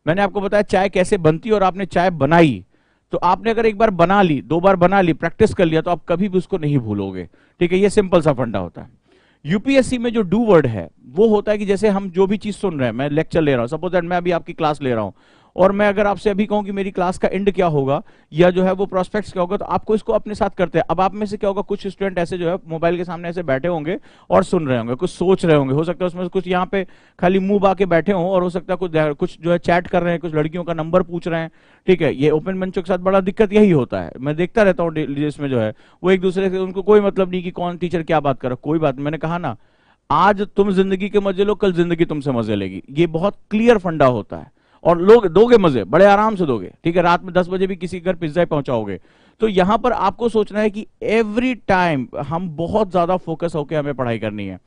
मैंने आपको बताया चाय कैसे बनती है, और आपने चाय बनाई, तो आपने अगर एक बार बना ली, 2 बार बना ली, प्रैक्टिस कर लिया, तो आप कभी भी उसको नहीं भूलोगे, ठीक है। ये सिंपल सा फंडा होता है। यूपीएससी में जो डू वर्ड है वो होता है कि जैसे हम जो भी चीज सुन रहे हैं, मैं लेक्चर ले रहा हूं, सपोज दैट मैं अभी आपकी क्लास ले रहा हूं, और मैं अगर आपसे अभी कहूं कि मेरी क्लास का एंड क्या होगा या जो है वो प्रोस्पेक्ट्स क्या होगा, तो आपको इसको अपने साथ करते हैं। अब आप में से क्या होगा, कुछ स्टूडेंट ऐसे जो है मोबाइल के सामने ऐसे बैठे होंगे और सुन रहे होंगे, कुछ सोच रहे होंगे, हो सकता है उसमें से कुछ यहाँ पे खाली मुंह बाके बैठे हों, और हो सकता है कुछ जो है चैट कर रहे हैं, कुछ लड़कियों का नंबर पूछ रहे हैं। ठीक है, ये ओपन मंचों के साथ बड़ा दिक्कत यही होता है, मैं देखता रहता हूँ इसमें जो है वो एक दूसरे से, उनको कोई मतलब नहीं कि कौन टीचर क्या बात कर रहा है, कोई बात। मैंने कहा ना, आज तुम जिंदगी के मजे लो, कल जिंदगी तुमसे मजे लेगी, ये बहुत क्लियर फंडा होता है। और लोग दोगे मजे, बड़े आराम से दोगे। ठीक है, रात में 10 बजे भी किसी घर पिज्जा पहुंचाओगे। तो यहां पर आपको सोचना है कि एवरी टाइम हम बहुत ज्यादा फोकस होकर हमें पढ़ाई करनी है।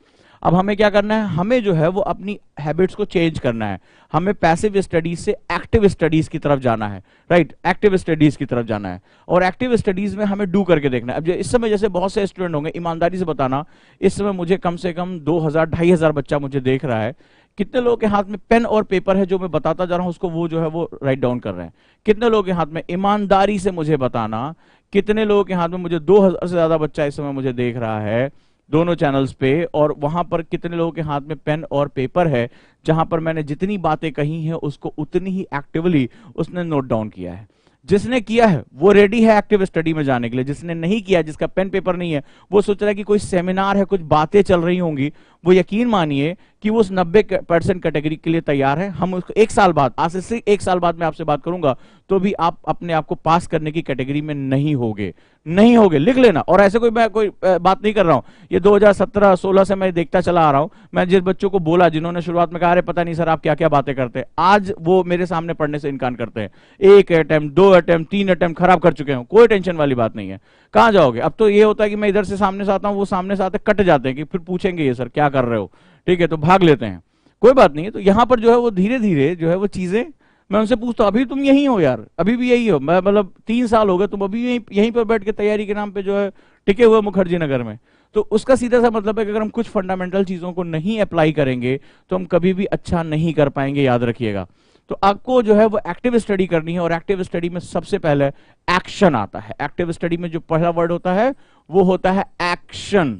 अब हमें क्या करना है, हमें जो है वो अपनी हैबिट्स को चेंज करना है। हमें पैसिव स्टडीज से एक्टिव स्टडीज की तरफ जाना है, राइट, एक्टिव स्टडीज की तरफ जाना है। और एक्टिव स्टडीज में हमें डू करके देखना है। अब इस समय जैसे बहुत से स्टूडेंट होंगे, ईमानदारी से बताना, इस समय मुझे कम से कम 2000-2500 बच्चा मुझे देख रहा है। कितने लोगों के हाथ में पेन और पेपर है, जो मैं बताता जा रहा हूं उसको वो जो है वो राइट डाउन कर रहे हैं? कितने लोगों के हाथ में, ईमानदारी से मुझे बताना, कितने लोगों के हाथ में, मुझे 2000 से ज्यादा बच्चा इस समय मुझे देख रहा है दोनों चैनल्स पे, और वहां पर कितने लोगों के हाथ में पेन और पेपर है, जहां पर मैंने जितनी बातें कही हैं उसको उतनी ही एक्टिवली उसने नोट डाउन किया है? जिसने किया है वो रेडी है एक्टिव स्टडी में जाने के लिए, जिसने नहीं किया, जिसका पेन पेपर नहीं है, वो सोच रहा है कि कोई सेमिनार है, कुछ बातें चल रही होंगी, वो यकीन मानिए कि वो उस 90% कैटेगरी के लिए तैयार है। हम उसको 1 साल बाद, आज से 1 साल बाद मैं आपसे बात करूंगा, तो भी आप अपने आप को पास करने की कैटेगरी में नहीं होगे, नहीं होगे, लिख लेना। और ऐसे कोई मैं कोई बात नहीं कर रहा हूं, ये 2017-16 से मैं देखता चला आ रहा हूं। मैं जिस बच्चों को बोला, जिन्होंने शुरुआत में कहा अरे पता नहीं सर आप क्या क्या बातें करते हैं, आज वो मेरे सामने पढ़ने से इनकार करते हैं। 1 अटेम्प्ट, 2 अटेम्प्ट, 3 अटेम्प्ट खराब कर चुके हैं, कोई टेंशन वाली बात नहीं है। कहां जाओगे? अब तो ये होता है कि मैं इधर से सामने से आता हूं, वो सामने से आते कट जाते हैं कि फिर पूछेंगे ये सर क्या कर रहे हो, ठीक है, तो भाग लेते हैं, कोई बात नहीं है। तो यहां पर जो है वो धीरे धीरे जो है वो चीजें, मैं उनसे पूछता हूं अभी तुम यही हो यार, अभी भी यही हो? मैं मतलब 3 साल हो गए, तुम अभी यहीं पर बैठ के तैयारी के नाम पे जो है टिके हुए मुखर्जी नगर में। तो उसका सीधा सा मतलब है कि अगर हम कुछ फंडामेंटल चीजों को नहीं अप्लाई करेंगे तो हम कभी भी अच्छा नहीं कर पाएंगे, याद रखिएगा। तो आपको जो है वो एक्टिव स्टडी करनी है, और एक्टिव स्टडी में सबसे पहले एक्शन आता है। एक्टिव स्टडी में जो पहला वर्ड होता है वो होता है एक्शन।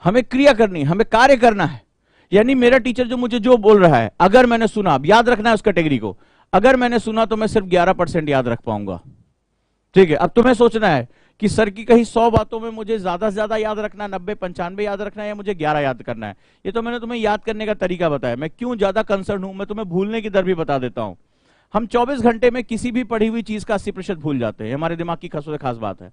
हमें क्रिया करनी है, हमें कार्य करना है। यानी मेरा टीचर जो मुझे जो बोल रहा है, अगर मैंने सुना, अब याद रखना है उस कैटेगरी को, अगर मैंने सुना तो मैं सिर्फ 11% याद रख पाऊंगा। ठीक है, अब तुम्हें सोचना है कि सर की कहीं 100 बातों में मुझे ज्यादा से ज्यादा याद रखना है, 90-95 याद रखना है, या मुझे 11 याद करना है। ये तो मैंने तुम्हें याद करने का तरीका बताया। मैं क्यों ज्यादा कंसर्न हूं, मैं तुम्हें भूलने की दर भी बता देता हूं। हम 24 घंटे में किसी भी पढ़ी हुई चीज का 80% भूल जाते हैं, हमारे दिमाग की खास बात है।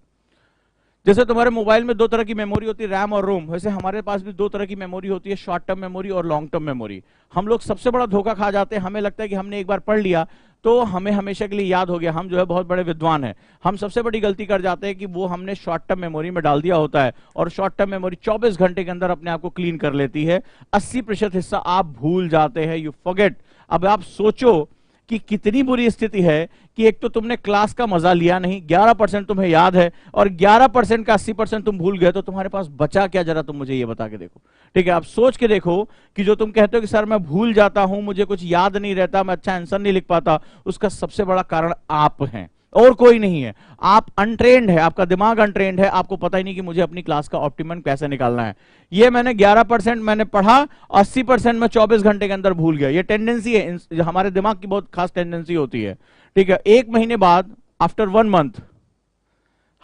जैसे तुम्हारे मोबाइल में 2 तरह की मेमोरी होती है, रैम और रोम, वैसे हमारे पास भी 2 तरह की मेमोरी होती है, शॉर्ट टर्म मेमोरी और लॉन्ग टर्म मेमोरी। हम लोग सबसे बड़ा धोखा खा जाते हैं, हमें लगता है कि हमने एक बार पढ़ लिया तो हमें हमेशा के लिए याद हो गया, हम जो है बहुत बड़े विद्वान हैं। हम सबसे बड़ी गलती कर जाते हैं कि वो हमने शॉर्ट टर्म मेमोरी में डाल दिया होता है, और शॉर्ट टर्म मेमोरी 24 घंटे के अंदर अपने आप को क्लीन कर लेती है। 80% हिस्सा आप भूल जाते हैं, यू फॉरगेट। अब आप सोचो कि कितनी बुरी स्थिति है कि एक तो तुमने क्लास का मजा लिया नहीं, 11% तुम्हें याद है, और 11% का 80% तुम भूल गए, तो तुम्हारे पास बचा क्या? जरा तुम मुझे ये बता के देखो। ठीक है, आप सोच के देखो कि जो तुम कहते हो कि सर मैं भूल जाता हूं, मुझे कुछ याद नहीं रहता, मैं अच्छा आंसर नहीं लिख पाता, उसका सबसे बड़ा कारण आप हैं और कोई नहीं है। आप अनट्रेंड है, आपका दिमाग अनट्रेंड है, आपको पता ही नहीं कि मुझे अपनी क्लास का ऑप्टिमम कैसे निकालना है। ये मैंने 11% मैंने पढ़ा, 80% में 24 घंटे के अंदर भूल गया। ये टेंडेंसी है, हमारे दिमाग की बहुत खास टेंडेंसी होती है। ठीक है, 1 महीने बाद, आफ्टर 1 मंथ,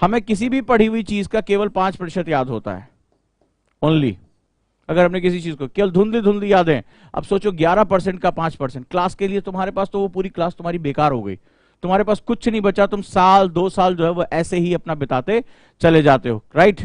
हमें किसी भी पढ़ी हुई चीज का केवल 5% याद होता है ओनली। अगर हमने किसी चीज को केवल धुंधली धुंधली यादें, अब सोचो 11% का 5%, क्लास के लिए तुम्हारे पास तो वो पूरी क्लास तुम्हारी बेकार हो गई, तुम्हारे पास कुछ नहीं बचा, तुम साल 2 साल जो है वो ऐसे ही अपना बिताते चले जाते हो, राइट।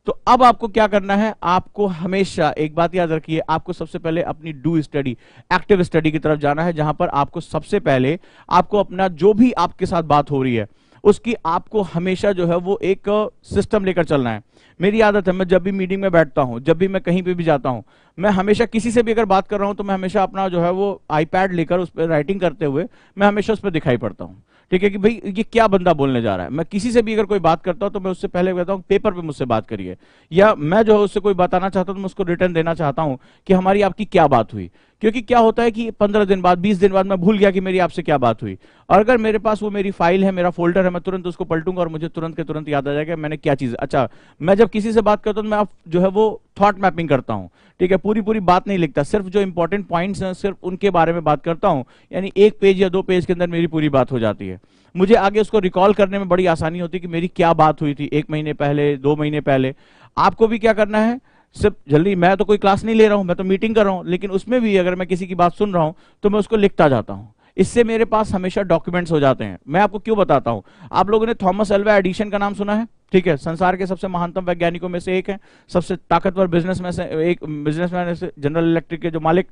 तो अब आपको क्या करना है, आपको हमेशा एक बात याद रखिए, आपको सबसे पहले अपनी डू स्टडी, एक्टिव स्टडी की तरफ जाना है, जहां पर आपको सबसे पहले आपको अपना जो भी आपके साथ बात हो रही है उसकी आपको हमेशा जो है वो एक सिस्टम लेकर चलना है। मेरी आदत है, मैं जब भी मीटिंग में बैठता हूं, जब भी मैं कहीं पे भी जाता हूं, मैं हमेशा किसी से भी अगर बात कर रहा हूं तो मैं हमेशा अपना जो है वो आईपैड लेकर उस पर राइटिंग करते हुए मैं हमेशा उस पर दिखाई पड़ता हूं। ठीक है, कि भाई ये क्या बंदा बोलने जा रहा है। मैं किसी से भी अगर कोई बात करता हूं तो मैं उससे पहले कहता हूं पेपर पे मुझसे बात करिए, या मैं जो है उससे कोई बताना चाहता हूं तो मैं उसको रिटर्न देना चाहता हूं कि हमारी आपकी क्या बात हुई। क्योंकि क्या होता है कि 15 दिन बाद 20 दिन बाद मैं भूल गया कि मेरी आपसे क्या बात हुई, और अगर मेरे पास वो मेरी फाइल है, मेरा फोल्डर है, मैं तुरंत उसको पलटूंगा और मुझे तुरंत के तुरंत याद आ जाएगा मैंने क्या चीज। अच्छा, मैं जब किसी से बात करता हूं तो मैं जो है वो थॉट मैपिंग करता हूं, ठीक है, पूरी पूरी बात नहीं लिखता, सिर्फ जो इंपॉर्टेंट पॉइंट्स हैं सिर्फ उनके बारे में बात करता हूं, यानी 1 पेज या 2 पेज के अंदर मेरी पूरी बात हो जाती है। मुझे आगे उसको रिकॉल करने में बड़ी आसानी होती है कि मेरी क्या बात हुई थी 1 महीने पहले, 2 महीने पहले। आपको भी क्या करना है, सिर्फ जल्दी, मैं तो कोई क्लास नहीं ले रहा हूं, मैं तो मीटिंग कर रहा हूं, लेकिन उसमें भी अगर मैं किसी की बात सुन रहा हूं तो मैं उसको लिखता जाता हूं, इससे मेरे पास हमेशा डॉक्यूमेंट्स हो जाते हैं। मैं आपको क्यों बताता हूं, आप लोगों ने थॉमस अल्वा एडिसन का नाम सुना है, ठीक है, संसार के सबसे महानतम वैज्ञानिकों में से एक है, सबसे ताकतवर बिजनेसमैन से एक, बिजनेसमैन से, जनरल इलेक्ट्रिक के जो मालिक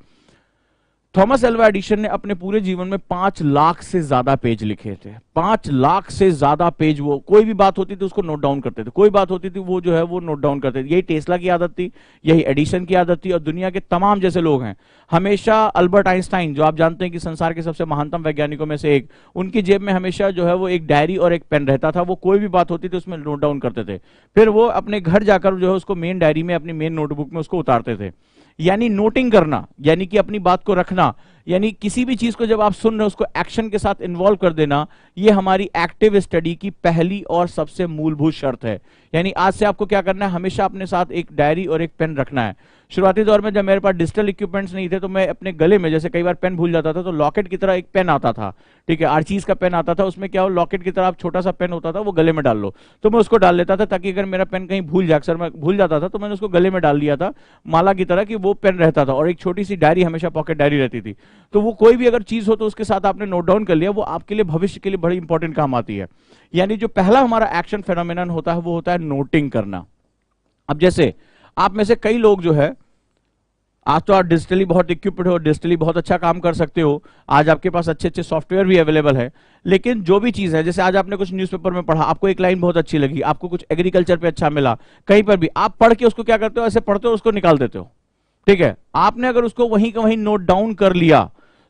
थॉमस अल्वा एडिसन ने अपने पूरे जीवन में 5 लाख से ज्यादा पेज लिखे थे। 5 लाख से ज्यादा पेज, वो कोई भी बात होती थी उसको नोट डाउन करते थे, कोई बात होती थी वो जो है वो नोट डाउन करते थे। यही टेस्ला की आदत थी, यही एडिसन की आदत थी, और दुनिया के तमाम जैसे लोग हैं हमेशा, अल्बर्ट आइंस्टाइन जो आप जानते हैं कि संसार के सबसे महानतम वैज्ञानिकों में से एक, उनकी जेब में हमेशा जो है वो एक डायरी और एक पेन रहता था, वो कोई भी बात होती थी उसमें नोट डाउन करते थे, फिर वो अपने घर जाकर जो है उसको मेन डायरी में, अपनी मेन नोटबुक में उसको उतारते थे। यानी नोटिंग करना, यानी कि अपनी बात को रखना, यानी किसी भी चीज को जब आप सुन रहे हो उसको एक्शन के साथ इन्वॉल्व कर देना, ये हमारी एक्टिव स्टडी की पहली और सबसे मूलभूत शर्त है। यानी आज से आपको क्या करना है, हमेशा अपने साथ एक डायरी और एक पेन रखना है। शुरुआती दौर में जब मेरे पास डिजिटल इक्विपमेंट्स नहीं थे तो मैं अपने गले में, जैसे कई बार पेन भूल जाता था तो लॉकेट की तरह एक पेन आता था, ठीक है, आर्चीज का पेन आता था, उसमें क्या हो, लॉकेट की तरह छोटा सा पेन होता था, वो गले में डाल लो, तो मैं उसको डाल लेता था ताकि अगर मेरा पेन कहीं भूल जाए, अक्सर मैं भूल जाता था तो मैंने उसको गले में डाल लिया था माला की तरह, कि वो पेन रहता था, और एक छोटी सी डायरी हमेशा पॉकेट डायरी रहती थी, तो वो कोई भी अगर चीज हो तो उसके साथ आपने नोट डाउन कर लिया, वो आपके लिए भविष्य के लिए बड़ी इंपॉर्टेंट काम आती है। यानी जो पहला हमारा एक्शन फेनोमेनन होता है वो होता है नोटिंग करना। अब जैसे आप में से कई लोग जो है, आज तो आप डिजिटली बहुत इक्विप्ड हो, डिजिटली बहुत अच्छा काम कर सकते हो, आज आपके पास अच्छे अच्छे सॉफ्टवेयर भी अवेलेबल है, लेकिन जो भी चीज है, जैसे आज आपने कुछ न्यूज़पेपर में पढ़ा, आपको एक लाइन बहुत अच्छी लगी, आपको कुछ एग्रीकल्चर पे अच्छा मिला, कहीं पर भी आप पढ़ के उसको क्या करते हो, ऐसे पढ़ते हो उसको निकाल देते हो, ठीक है। आपने अगर उसको वहीं का वहीं नोट डाउन कर लिया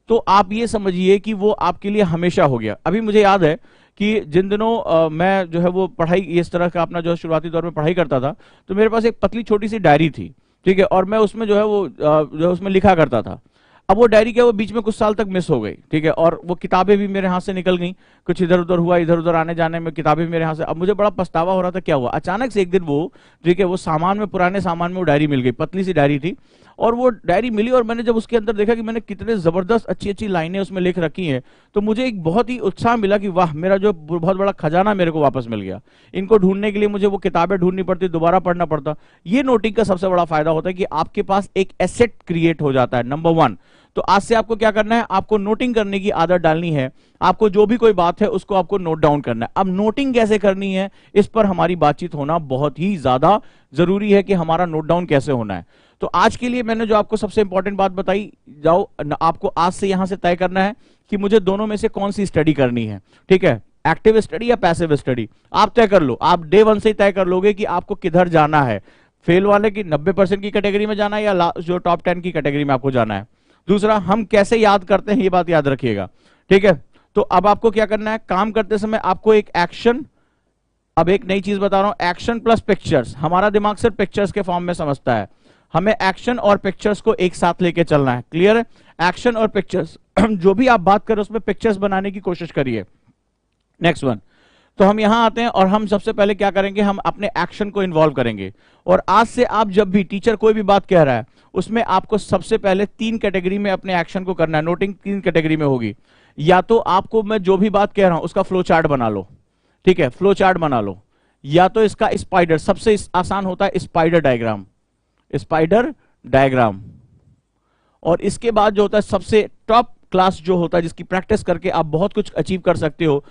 तो आप ये समझिए कि वो आपके लिए हमेशा हो गया। अभी मुझे याद है कि जिन दिनों मैं जो है वो पढ़ाई इस तरह का अपना जो शुरुआती दौर में पढ़ाई करता था, तो मेरे पास एक पतली छोटी सी डायरी थी, ठीक है, और मैं उसमें जो है वो जो उसमें लिखा करता था। अब वो डायरी क्या, वो बीच में कुछ साल तक मिस हो गई, ठीक है, और वो किताबें भी मेरे हाथ से निकल गई, कुछ इधर उधर हुआ, इधर उधर आने जाने में किताबें मेरे हाथ से, अब मुझे बड़ा पछतावा हो रहा था, क्या हुआ, अचानक से एक दिन वो, ठीक है, वो सामान में, पुराने सामान में वो डायरी मिल गई, पतली सी डायरी थी, और वो डायरी मिली, और मैंने जब उसके अंदर देखा कि मैंने कितने जबरदस्त अच्छी अच्छी लाइनें उसमें लिख रखी हैं, तो मुझे एक बहुत ही उत्साह मिला कि वाह, मेरा जो बहुत बड़ा खजाना मेरे को वापस मिल गया। इनको ढूंढने के लिए मुझे वो किताबें ढूंढनी पड़ती, दोबारा पढ़ना पड़ता। ये नोटिंग का सबसे बड़ा फायदा होता है कि आपके पास एक एसेट क्रिएट हो जाता है, नंबर 1। तो आज से आपको क्या करना है, आपको नोटिंग करने की आदत डालनी है, आपको जो भी कोई बात है उसको आपको नोट डाउन करना है। अब नोटिंग कैसे करनी है, इस पर हमारी बातचीत होना बहुत ही ज्यादा जरूरी है कि हमारा नोट डाउन कैसे होना है। तो आज के लिए मैंने जो आपको सबसे इंपॉर्टेंट बात बताई, जाओ आपको आज से यहां से तय करना है कि मुझे दोनों में से कौन सी स्टडी करनी है, ठीक है, एक्टिव स्टडी या पैसिव स्टडी। आप तय कर लो, आप डे 1 से ही तय कर लोगे कि आपको किधर जाना है, फेल वाले की 90% की कैटेगरी में जाना है या जो टॉप 10 की कैटेगरी में आपको जाना है। दूसरा, हम कैसे याद करते हैं, ये बात याद रखिएगा, ठीक है। तो अब आपको क्या करना है, काम करते समय आपको एक एक्शन, अब एक नई चीज बता रहा हूं, एक्शन प्लस पिक्चर्स। हमारा दिमाग सिर्फ पिक्चर्स के फॉर्म में समझता है, हमें एक्शन और पिक्चर्स को एक साथ लेके चलना है, क्लियर है। एक्शन और पिक्चर्स जो भी आप बात करें उसमें पिक्चर्स बनाने की कोशिश करिए। नेक्स्ट वन, तो हम यहां आते हैं और हम सबसे पहले क्या करेंगे, हम अपने एक्शन को इन्वॉल्व करेंगे। और आज से आप जब भी टीचर कोई भी बात कह रहा है उसमें आपको सबसे पहले 3 कैटेगरी में अपने एक्शन को करना है। नोटिंग 3 कैटेगरी में होगी, या तो आपको मैं जो भी बात कह रहा हूं उसका फ्लो चार्ट बना लो, ठीक है, फ्लो चार्ट बना लो, या तो इसका स्पाइडर, सबसे आसान होता है स्पाइडर डायग्राम, स्पाइडर डायग्राम। और इसके बाद जो होता है सबसे टॉप क्लास जो होता है जिसकी प्रैक्टिस करके आप बहुत कुछ अचीव कर सकते हो।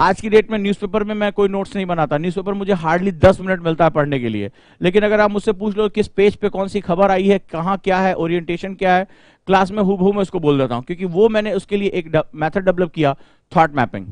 आज की डेट में न्यूज़पेपर में मैं कोई नोट्स नहीं बनाता, न्यूज़पेपर मुझे हार्डली 10 मिनट मिलता है पढ़ने के लिए, लेकिन अगर आप मुझसे पूछ लो किस पेज पे कौन सी खबर आई है, कहाँ क्या है, ओरिएंटेशन क्या है, क्लास में हूबहू मैं उसको बोल देता हूँ, क्योंकि वो मैंने उसके लिए एक मेथड डेवलप किया, थॉट मैपिंग,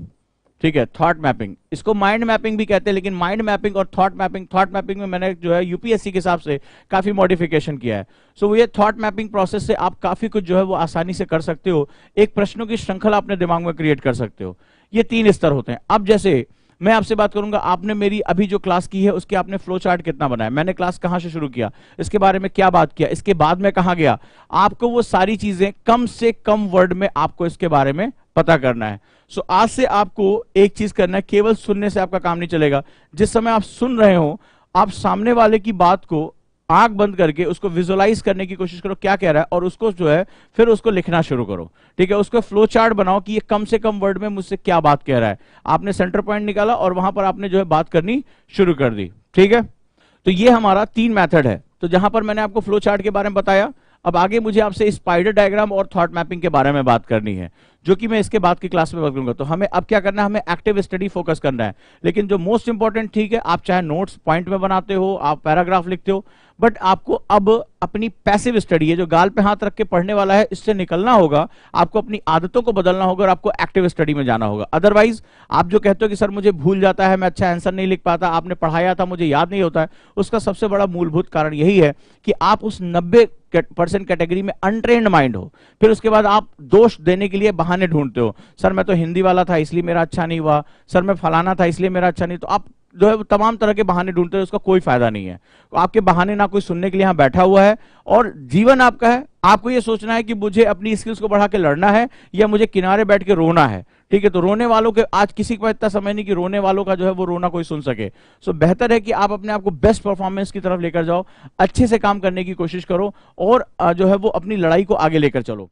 ठीक है, थॉट मैपिंग। इसको माइंड मैपिंग भी कहते हैं, लेकिन माइंड मैपिंग और थॉट मैपिंग में मैंने जो है यूपीएससी के हिसाब से काफी मॉडिफिकेशन किया है। सो ये थॉट मैपिंग प्रोसेस से आप काफी कुछ जो है वो आसानी से कर सकते हो, एक प्रश्नों की श्रृंखला अपने दिमाग में क्रिएट कर सकते हो। ये 3 स्तर होते हैं। अब जैसे मैं आपसे बात करूंगा, आपने मेरी अभी जो क्लास की है उसके आपने फ्लो चार्ट कितना बनाया, मैंने क्लास कहां से शुरू किया, इसके बारे में क्या बात किया, इसके बाद में कहां गया, आपको वो सारी चीजें कम से कम वर्ड में आपको इसके बारे में पता करना है। सो आज से आपको एक चीज करना है, केवल सुनने से आपका काम नहीं चलेगा। जिस समय आप सुन रहे हो, आप सामने वाले की बात को आंख बंद करके उसको विजुअलाइज करने की कोशिश करो क्या कह रहा है, और उसको जो है फिर उसको लिखना शुरू करो। ठीक है, उसको फ्लो चार्ट बनाओ कि ये कम से कम वर्ड में मुझसे क्या बात कह रहा है। आपने सेंटर पॉइंट निकाला और वहां पर आपने जो है बात करनी शुरू कर दी। ठीक है, तो ये हमारा 3 मेथड है। तो जहां पर मैंने आपको फ्लो चार्ट के बारे में बताया, अब आगे मुझे आपसे स्पाइडर डायग्राम और थॉट मैपिंग के बारे में बात करनी है, जो कि मैं इसके बाद की क्लास में बात करूंगा। तो हमें अब क्या करना है, हमें एक्टिव स्टडी फोकस करना है। लेकिन जो मोस्ट इंपॉर्टेंट, ठीक है, आप चाहे नोट्स पॉइंट में बनाते हो, आप पैराग्राफ लिखते हो, बट आपको अब अपनी पैसिव स्टडी है, जो गाल पे हाथ रख के पढ़ने वाला है, इससे निकलना होगा। आपको अपनी आदतों को बदलना होगा और आपको एक्टिव स्टडी में जाना होगा। अदरवाइज आप जो कहते हो कि सर मुझे भूल जाता है, मैं अच्छा आंसर नहीं लिख पाता, आपने पढ़ाया था मुझे याद नहीं होता है, उसका सबसे बड़ा मूलभूत कारण यही है कि आप उस 90% कैटेगरी में अनट्रेन्ड माइंड हो। फिर उसके बाद आप दोष देने के लिए बहाने ढूंढते हो, सर मैं तो हिंदी वाला था इसलिए मेरा अच्छा नहीं हुआ, सर मैं फलाना था इसलिए मेरा अच्छा नहीं। तो आप जो है तमाम तरह के बहाने ढूंढते हो, उसका कोई फायदा नहीं है। तो आपके बहाने ना कोई सुनने के लिए यहां बैठा हुआ है, और जीवन आपका है। आपको यह सोचना है कि मुझे अपनी स्किल्स को बढ़ा के लड़ना है या मुझे किनारे बैठ के रोना है। ठीक है, तो रोने वालों के आज किसी को इतना समय नहीं कि रोने वालों का जो है वो रोना कोई सुन सके। सो बेहतर है कि आप अपने आप को बेस्ट परफॉर्मेंस की तरफ लेकर जाओ, अच्छे से काम करने की कोशिश करो, और जो है वो अपनी लड़ाई को आगे लेकर चलो।